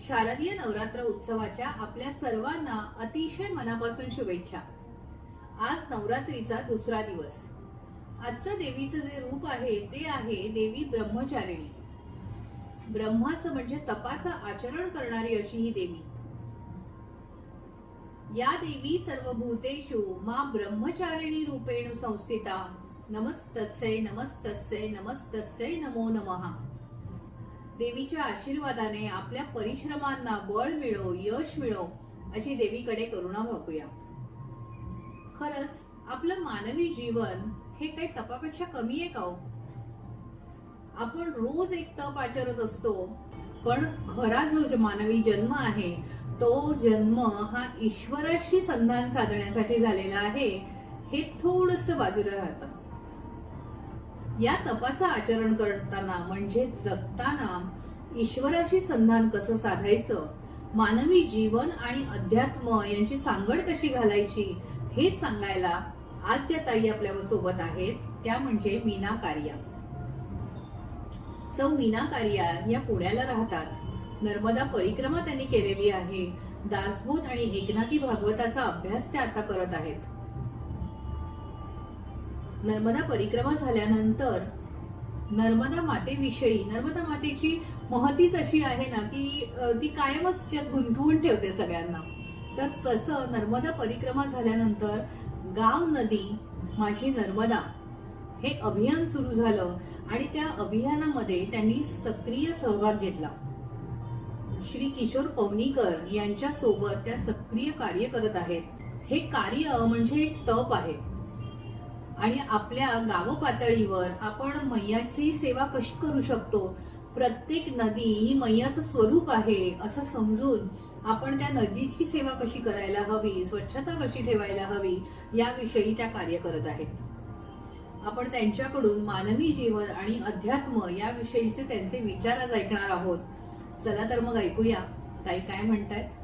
शारदीय नवरात्र उत्सवाच्या आपल्या सर्वांना अतिशय मनापासून शुभेच्छा। आज नवरात्रीचा दुसरा दिवस। आजचं देवीचं जे रूप आहे ते आहे देवी ब्रह्मचारिणी। ब्रह्माचं म्हणजे तपाचं आचरण करणारी अशी ही देवी। या देवी सर्वभूतेषु मा ब्रह्मचारिणी रूपेण संस्थिता। नमस्तस्यै नमस्तस्यै नमस्तस्यै नमो नमः। देवीच्या आशीर्वादाने आपल्या परिश्रमांना बळ मिळो, यश मिळो अशी देवीकडे करुणा मागूया। खरंच आपलं मानवी जीवन हे काही तपापेक्षा कमी आहे का हो? आपण रोज एक तप आचरत असतो, पण खरा जो मानवी जन्म आहे तो जन्म हा ईश्वराशी संधान साधण्यासाठी झालेला आहे, हे थोडंसं बाजूला राहतं। या तपाचं आचरण करताना म्हणजे जगताना ईश्वराशी संधान कसं साधायचं, मानवी जीवन आणि अध्यात्म यांची सांगड कशी घालायची हे सांगायला आज ज्या ताई आपल्या सोबत आहेत त्या म्हणजे मीना कारिया। सौ मीना कारिया या पुण्याला राहतात। नर्मदा परिक्रमा त्यांनी केलेली आहे। दासबोध आणि एकनाथी भागवताचा अभ्यास त्या आता करत आहेत। नर्मदा परिक्रमा झाल्यानंतर नर्मदा मातेविषयी, नर्मदा मातेची महतीच अशी आहे ना की ती कायमच तिच्यात गुंतवून ठेवते सगळ्यांना। तर तसं नर्मदा परिक्रमा झाल्यानंतर गाव नदी माझी नर्मदा हे अभियान सुरू झालं आणि त्या अभियानामध्ये त्यांनी सक्रिय सहभाग घेतला। श्री किशोर पवनीकर यांच्या सोबत त्या सक्रिय कार्य करत आहेत। हे कार्य म्हणजे एक तप आहे आणि आपल्या गाव पातळीवर आपण मैयाची सेवा कशी करू शकतो, प्रत्येक नदी ही मैयाचं स्वरूप आहे असं समजून आपण त्या नदीची सेवा कशी करायला हवी, स्वच्छता कशी ठेवायला हवी याविषयी त्या कार्य करत आहेत। आपण त्यांच्याकडून मानवी जीवन आणि अध्यात्म याविषयीचे त्यांचे विचार आज ऐकणार आहोत। चला तर मग ऐकूया ताई काय म्हणतायत।